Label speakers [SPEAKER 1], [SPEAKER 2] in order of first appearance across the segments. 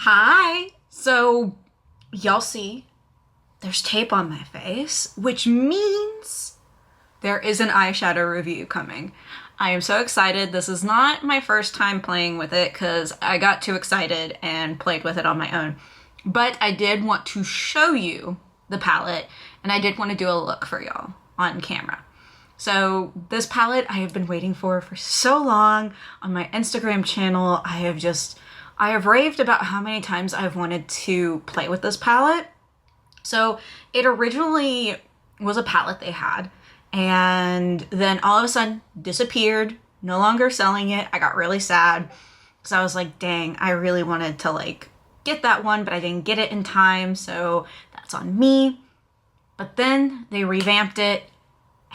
[SPEAKER 1] Hi! So, y'all see, there's tape on my face, which means there is an eyeshadow review coming. I am so excited. This is not my first time playing with it because I got too excited and played with it on my own. But I did want to show you the palette, and I did want to do a look for y'all on camera. So this palette I have been waiting for so long on my Instagram channel. I have raved about how many times I've wanted to play with this palette. So it originally was a palette they had, and then all of a sudden disappeared, no longer selling it. I got really sad because I was like, dang, I really wanted to get that one, but I didn't get it in time, so that's on me. But then they revamped it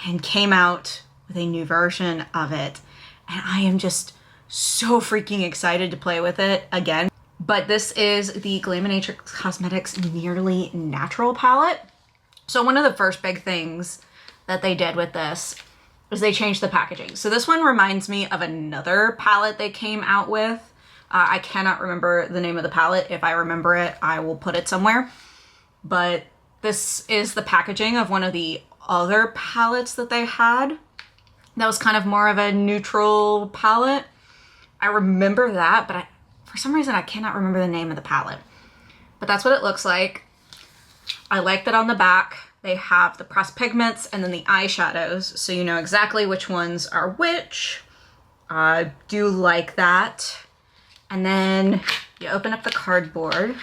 [SPEAKER 1] and came out with a new version of it, and I am just so freaking excited to play with it again. But this is the Glaminatrix Cosmetics Nearly Natural Palette. So one of the first big things that they did with this is they changed the packaging. So this one reminds me of another palette they came out with. I cannot remember the name of the palette. If I remember it, I will put it somewhere. But this is the packaging of one of the other palettes that they had. That was kind of more of a neutral palette. I remember that, but for some reason I cannot remember the name of the palette. But that's what it looks like. I like that on the back they have the pressed pigments and then the eyeshadows, so you know exactly which ones are which. I do like that. And then you open up the cardboard,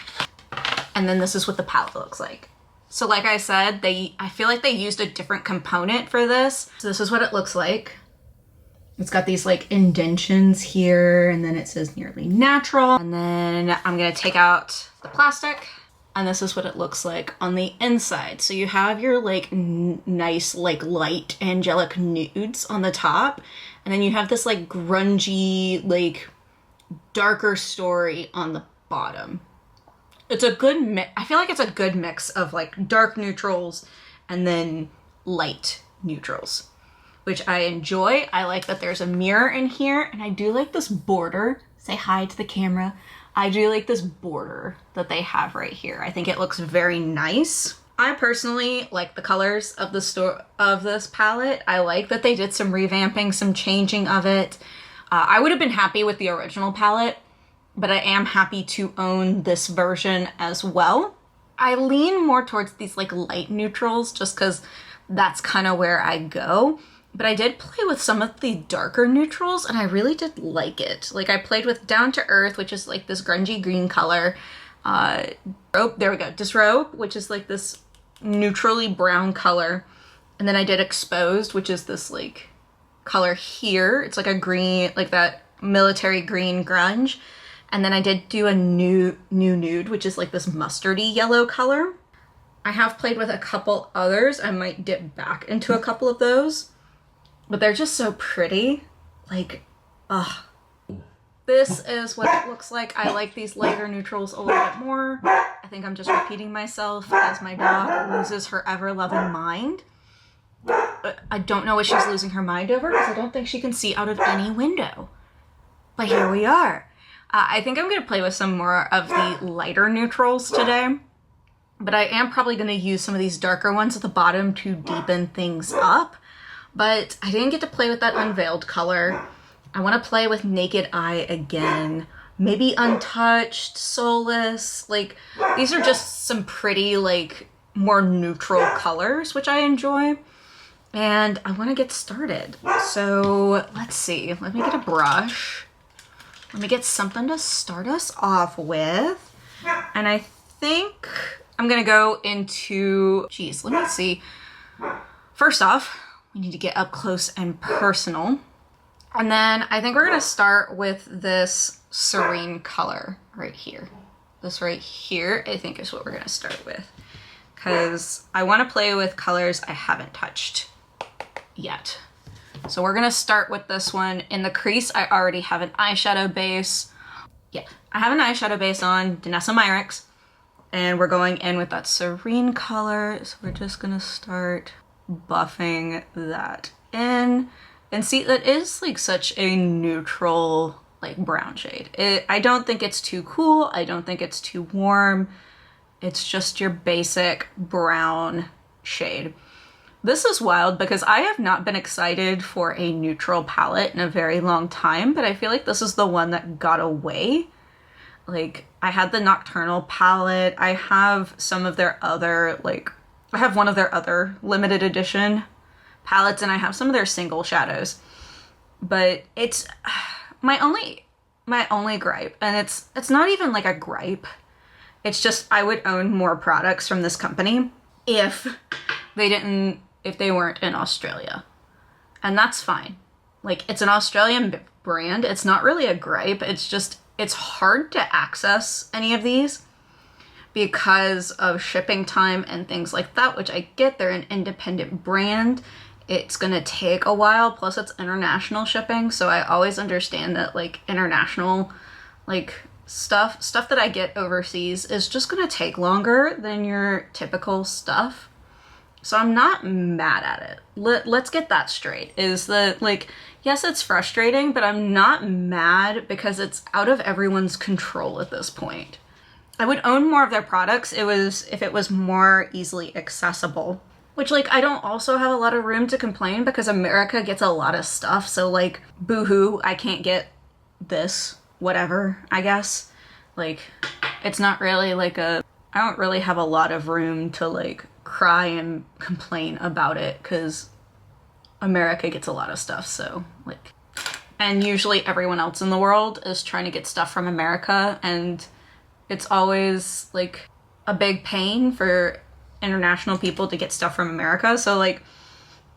[SPEAKER 1] and then this is what the palette looks like. So like I said, I feel like they used a different component for this. So this is what it looks like. It's got these indentions here, and then it says Nearly Natural. And then I'm gonna take out the plastic, and this is what it looks like on the inside. So you have your nice light angelic nudes on the top, and then you have this grungy darker story on the bottom. It's a good mix. I feel like it's a good mix of dark neutrals and then light neutrals, which I enjoy. I like that there's a mirror in here, and I do like this border. Say hi to the camera. I do like this border that they have right here. I think it looks very nice. I personally like the colors of this palette. I like that they did some revamping, some changing of it. I would have been happy with the original palette, but I am happy to own this version as well. I lean more towards these light neutrals just because that's kind of where I go. But I did play with some of the darker neutrals, and I really did like it. I played with Down to Earth, which is this grungy green color. There we go. Disrobe, which is this neutrally brown color. And then I did Exposed, which is this color here. It's a green, that military green grunge. And then I did do a new nude, which is this mustardy yellow color. I have played with a couple others. I might dip back into a couple of those. But they're just so pretty. This is what it looks like. I like these lighter neutrals a little bit more. I think I'm just repeating myself as my dog loses her ever-loving mind. I don't know what she's losing her mind over because I don't think she can see out of any window. But here we are. I think I'm going to play with some more of the lighter neutrals today. But I am probably going to use some of these darker ones at the bottom to deepen things up. But I didn't get to play with that Unveiled color. I want to play with Naked Eye again. Maybe Untouched, Soulless. These are just some pretty, more neutral colors, which I enjoy. And I want to get started. So let's see. Let me get a brush. Let me get something to start us off with. And I think I'm going to go into... Geez, let me see. First off, we need to get up close and personal. And then I think we're going to start with this Serene color right here. This right here, I think, is what we're going to start with. Because I want to play with colors I haven't touched yet. So we're going to start with this one. In the crease, I already have an eyeshadow base. Yeah, I have an eyeshadow base on, Danessa Myricks. And we're going in with that Serene color. So we're just going to start buffing that in, and see, that is such a neutral like brown shade. I don't think it's too cool. I don't think it's too warm. It's just your basic brown shade. This is wild because I have not been excited for a neutral palette in a very long time, but I feel like this is the one that got away. Like, I had the Nocturnal palette. I have some of their other, like, I have one of their other limited edition palettes, and I have some of their single shadows. But it's my only gripe, and it's not even like a gripe. It's just I would own more products from this company if they weren't in Australia. And that's fine. Like, it's an Australian brand. It's not really a gripe. It's just, it's hard to access any of these because of shipping time and things like that, which I get. They're an independent brand. It's gonna take a while, plus it's international shipping, so I always understand that, like, international, like, stuff that I get overseas is just gonna take longer than your typical stuff. So I'm not mad at it. Let's get that straight. Is that, like, yes, it's frustrating, but I'm not mad because it's out of everyone's control at this point. I would own more of their products if it was more easily accessible. Which, like, I don't also have a lot of room to complain because America gets a lot of stuff. So, like, boo-hoo, I can't get this, whatever, I guess. Like, it's not really like I don't really have a lot of room to, like, cry and complain about it because America gets a lot of stuff, so, like, and usually everyone else in the world is trying to get stuff from America, and it's always, like, a big pain for international people to get stuff from America. So, like,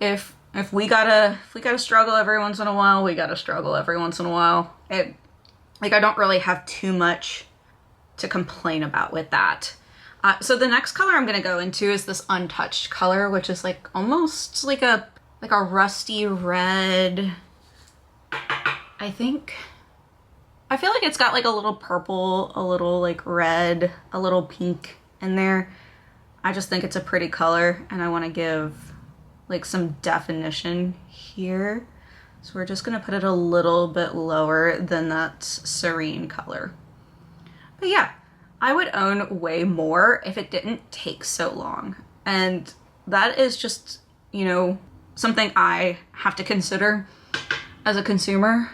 [SPEAKER 1] if we gotta struggle every once in a while, we gotta struggle every once in a while. Like, I don't really have too much to complain about with that. So the next color I'm gonna go into is this Untouched color, which is, like, almost like a rusty red. I think. I feel like it's got, like, a little purple, a little, like, red, a little pink in there. I just think it's a pretty color, and I want to give, like, some definition here. So we're just going to put it a little bit lower than that Serene color. But yeah, I would own way more if it didn't take so long. And that is just, you know, something I have to consider as a consumer.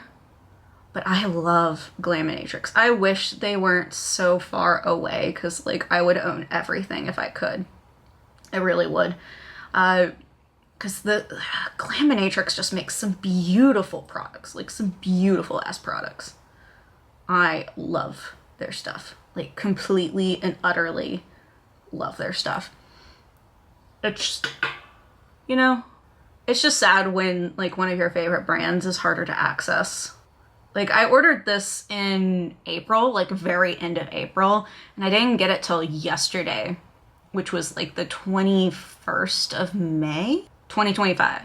[SPEAKER 1] But I love Glaminatrix. I wish they weren't so far away because, like, I would own everything if I could. I really would. Because the Glaminatrix just makes some beautiful products. Like, some beautiful ass products. I love their stuff. Like, completely and utterly love their stuff. It's, you know, it's just sad when, like, one of your favorite brands is harder to access. Like, I ordered this in April, like, very end of April, and I didn't get it till yesterday, which was, like, the 21st of May, 2025.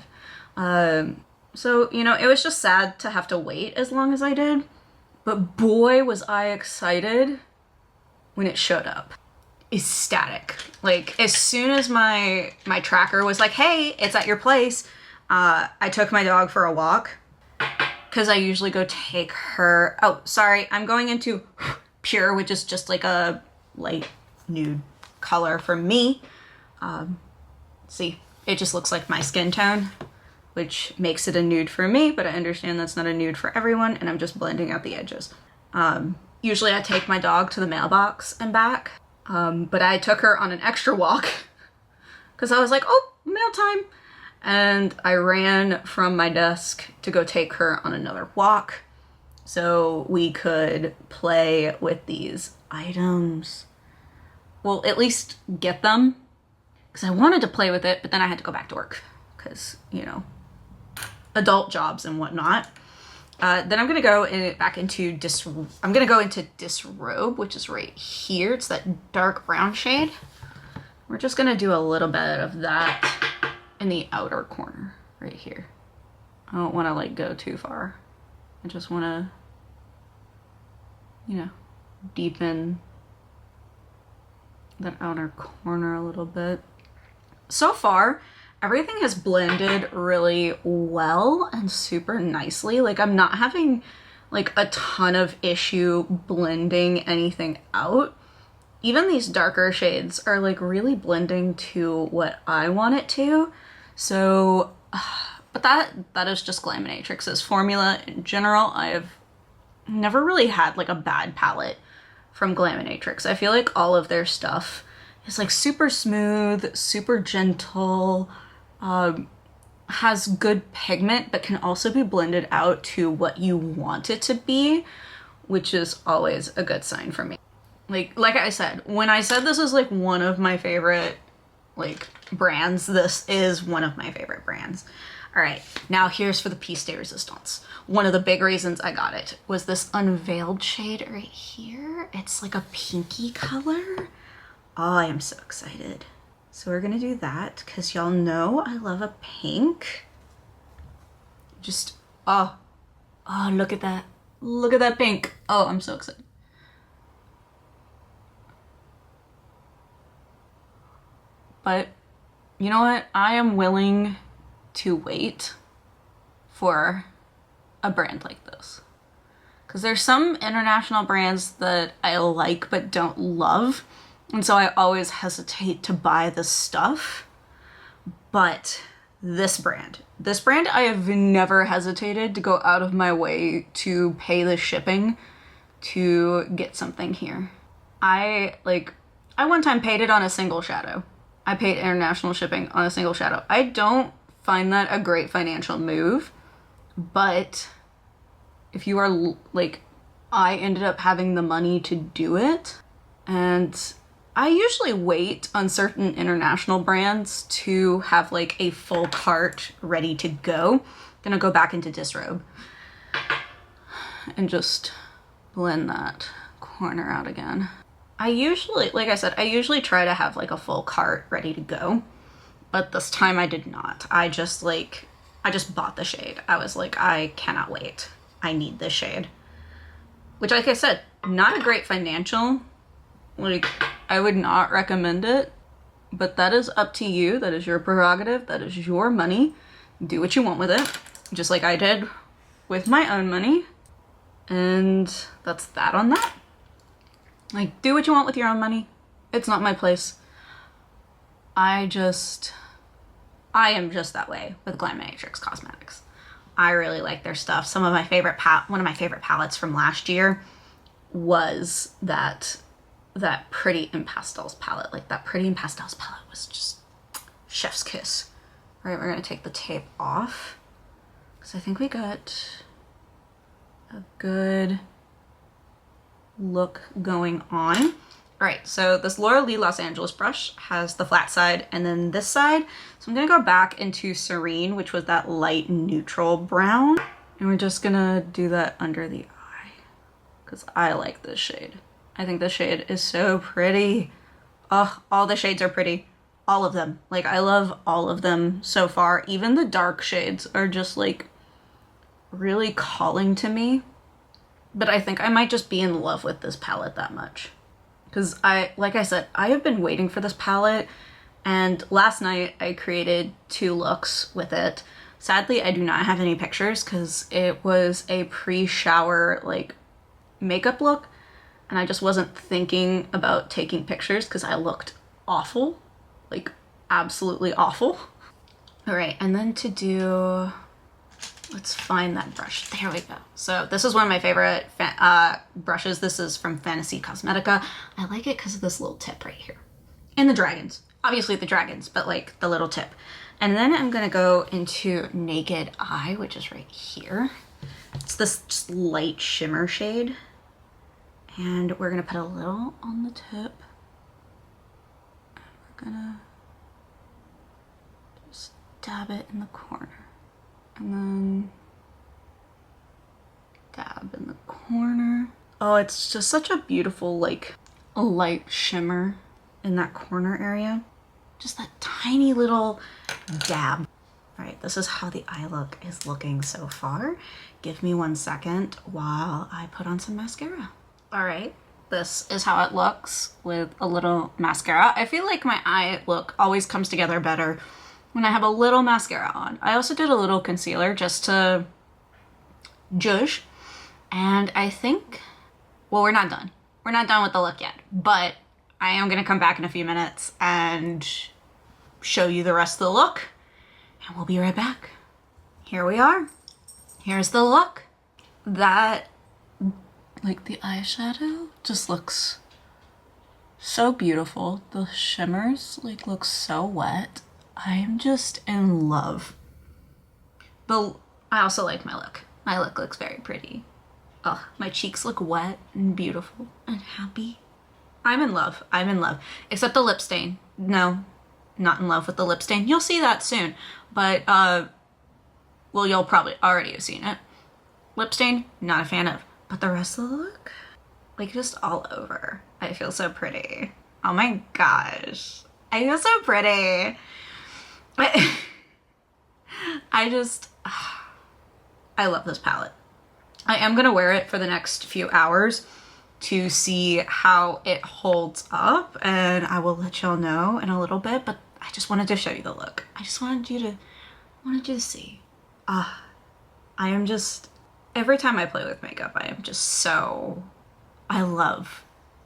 [SPEAKER 1] So, you know, it was just sad to have to wait as long as I did, but boy, was I excited when it showed up. Ecstatic. Like, as soon as my tracker was like, hey, it's at your place, I took my dog for a walk. Because I usually go take her, oh, sorry, I'm going into Pure, which is just like a light nude color for me. See, it just looks like my skin tone, which makes it a nude for me, but I understand that's not a nude for everyone, and I'm just blending out the edges. Usually I take my dog to the mailbox and back, but I took her on an extra walk, because I was like, oh, mail time. And I ran from my desk to go take her on another walk so we could play with these items. Well, at least get them, because I wanted to play with it, but then I had to go back to work because, you know, adult jobs and whatnot. Then I'm going to go into Disrobe, which is right here. It's that dark brown shade. We're just going to do a little bit of that in the outer corner right here. I don't want to, like, go too far. I just want to, you know, deepen that outer corner a little bit. So far, everything has blended really well and super nicely. Like, I'm not having, like a ton of issue blending anything out. Even these darker shades are like really blending to what I want it to. So, but that is just Glaminatrix's formula in general. I've never really had like a bad palette from Glaminatrix. I feel like all of their stuff is like super smooth, super gentle, has good pigment, but can also be blended out to what you want it to be, which is always a good sign for me. Like I said, when I said this is like one of my favorite like brands, this is one of my favorite brands. All right, now here's for the piece de resistance. One of the big reasons I got it was this Unveiled shade right here. It's like a pinky color. Oh, I am so excited. So we're gonna do that because y'all know I love a pink. Just, oh, look at that. Look at that pink. Oh, I'm so excited. But you know what? I am willing to wait for a brand like this. Because there's some international brands that I like but don't love. And so I always hesitate to buy this stuff. But this brand I have never hesitated to go out of my way to pay the shipping to get something here. I one time paid it on a single shadow. I paid international shipping on a single shadow. I don't find that a great financial move, but if you are like, I ended up having the money to do it, and I usually wait on certain international brands to have like a full cart ready to go. Gonna go back into Disrobe and just blend that corner out again. I usually, like I said, I usually try to have like a full cart ready to go, but this time I did not. I just bought the shade. I was like, I cannot wait. I need this shade. Which, like I said, not a great financial. Like, I would not recommend it, but that is up to you. That is your prerogative. That is your money. Do what you want with it, just like I did with my own money. And that's that on that. Like, do what you want with your own money. It's not my place. I am just that way with Glaminatrix Cosmetics. I really like their stuff. One of my favorite palettes from last year was that Pretty in Pastels palette. Like, that Pretty in Pastels palette was just chef's kiss. All right, we're gonna take the tape off because I think we got a good look going on. All right, so this Laura Lee Los Angeles brush has the flat side and then this side. So I'm gonna go back into Serene, which was that light neutral brown. And we're just gonna do that under the eye because I like this shade. I think this shade is so pretty. Oh, all the shades are pretty. All of them. Like, I love all of them so far. Even the dark shades are just like really calling to me. But I think I might just be in love with this palette that much. Because like I said, I have been waiting for this palette, and last night I created 2 looks with it. Sadly, I do not have any pictures because it was a pre-shower like makeup look, and I just wasn't thinking about taking pictures because I looked awful, like absolutely awful. All right, and then to do, let's find that brush. There we go. So this is one of my favorite brushes. This is from Fantasy Cosmetica. I like it because of this little tip right here. And the dragons. Obviously the dragons, but like the little tip. And then I'm gonna go into Naked Eye, which is right here. It's this just light shimmer shade. And we're gonna put a little on the tip. And we're gonna just dab it in the corner. And then dab in the corner. Oh, it's just such a beautiful, like, a light shimmer in that corner area. Just that tiny little dab. All right, this is how the eye look is looking so far. Give me 1 second while I put on some mascara. All right, this is how it looks with a little mascara. I feel like my eye look always comes together better when I have a little mascara on. I also did a little concealer just to judge. And I think, well, we're not done. We're not done with the look yet, but I am gonna come back in a few minutes and show you the rest of the look, and we'll be right back. Here we are. Here's the look. That, like, the eyeshadow just looks so beautiful. The shimmers, like, look so wet. I am just in love. But I also like my look. My look looks very pretty. Oh, my cheeks look wet and beautiful and happy. I'm in love. I'm in love. Except the lip stain. No, not in love with the lip stain. You'll see that soon. But, well, you'll probably already have seen it. Lip stain, not a fan of. But the rest of the look, like, just all over. I feel so pretty. Oh my gosh. I feel so pretty. I just, I love this palette. I am gonna wear it for the next few hours to see how it holds up, and I will let y'all know in a little bit, but I just wanted to show you the look. I just wanted you to see. I am just, every time I play with makeup, I am just so, I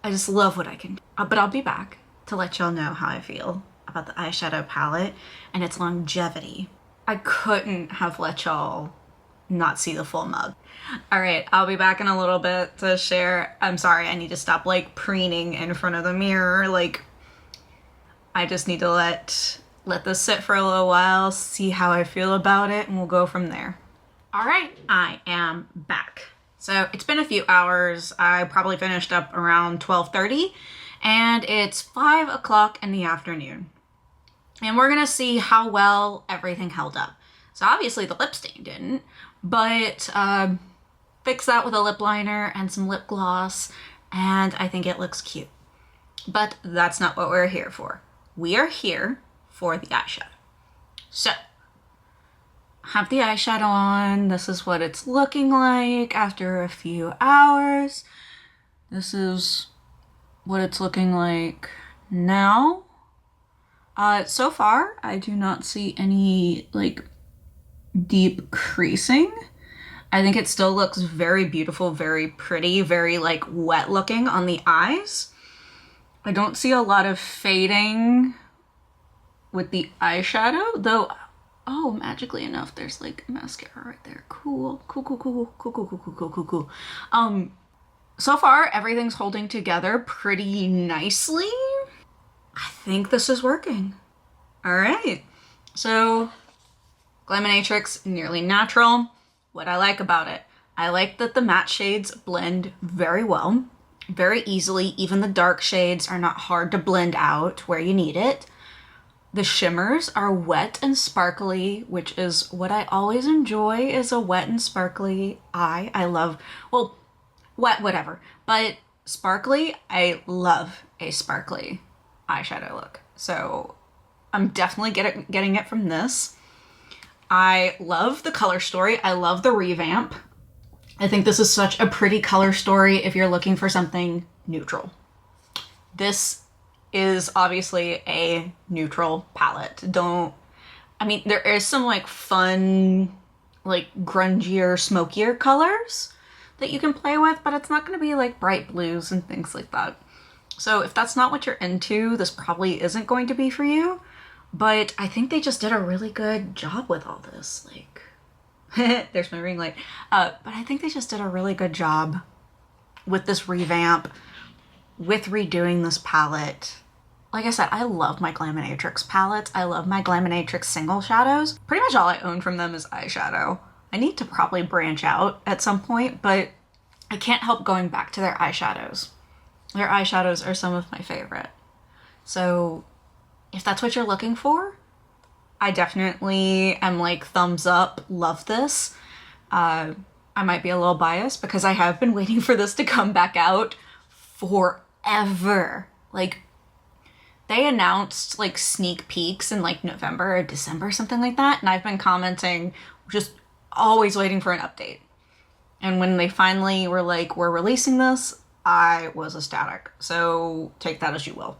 [SPEAKER 1] just love what I can do. But I'll be back to let y'all know how I feel about the eyeshadow palette and its longevity. I couldn't have let y'all not see the full mug. All right, I'll be back in a little bit to share. I'm sorry, I need to stop like preening in front of the mirror. Like, I just need to let this sit for a little while, see how I feel about it, and we'll go from there. All right, I am back. So it's been a few hours. I probably finished up around 12:30, and it's 5 o'clock in the afternoon. And we're gonna see how well everything held up. So obviously the lip stain didn't, but fix that with a lip liner and some lip gloss, and I think it looks cute. But that's not what we're here for. We are here for the eyeshadow. So, have the eyeshadow on. This is what it's looking like after a few hours. This is what it's looking like now. So far, I do not see any, like, deep creasing. I think it still looks very beautiful, very pretty, very, like, wet looking on the eyes. I don't see a lot of fading with the eyeshadow, though, oh, magically enough, there's, like, mascara right there. Cool. So far, everything's holding together pretty nicely. I think this is working. All right. So, Glaminatrix Nearly Natural. What I like about it, I like that the matte shades blend very well, very easily. Even the dark shades are not hard to blend out where you need it. The shimmers are wet and sparkly, which is what I always enjoy, is a wet and sparkly eye. I love, well, wet, whatever, but sparkly, I love a sparkly eyeshadow look. So I'm definitely getting it from this. I love the color story. I love the revamp. I think this is such a pretty color story if you're looking for something neutral. This is obviously a neutral palette. I mean, there is some like fun, like grungier, smokier colors that you can play with, but it's not going to be like bright blues and things like that. So if that's not what you're into, this probably isn't going to be for you. But I think they just did a really good job with all this. Like, there's my ring light. But I think they just did a really good job with this revamp, with redoing this palette. Like I said, I love my Glaminatrix palettes. I love my Glaminatrix single shadows. Pretty much all I own from them is eyeshadow. I need to probably branch out at some point, but I can't help going back to their eyeshadows. Their eyeshadows are some of my favorite. So if that's what you're looking for, I definitely am like thumbs up, love this. I might be a little biased because I have been waiting for this to come back out forever. Like, they announced like sneak peeks in like November or December, something like that, and I've been commenting, just always waiting for an update. And when they finally were like, we're releasing this, I was ecstatic. So take that as you will.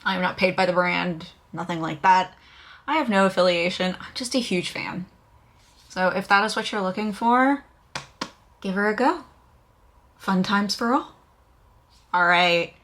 [SPEAKER 1] I am not paid by the brand, nothing like that. I have no affiliation. I'm just a huge fan. So if that is what you're looking for, give her a go. Fun times for all. All right.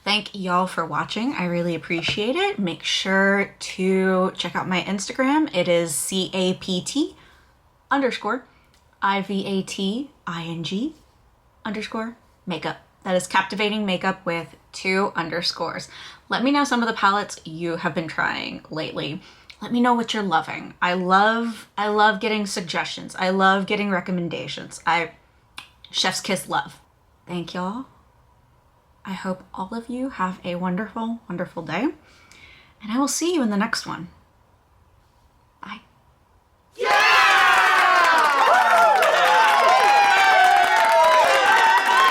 [SPEAKER 1] Thank y'all for watching. I really appreciate it. Make sure to check out my Instagram. It is CAPT_IVATING_makeup. That is captivating makeup with 2 underscores. Let me know some of the palettes you have been trying lately. Let me know what you're loving. I love getting suggestions. I love getting recommendations. Chef's kiss love. Thank y'all. I hope all of you have a wonderful, wonderful day, and I will see you in the next one.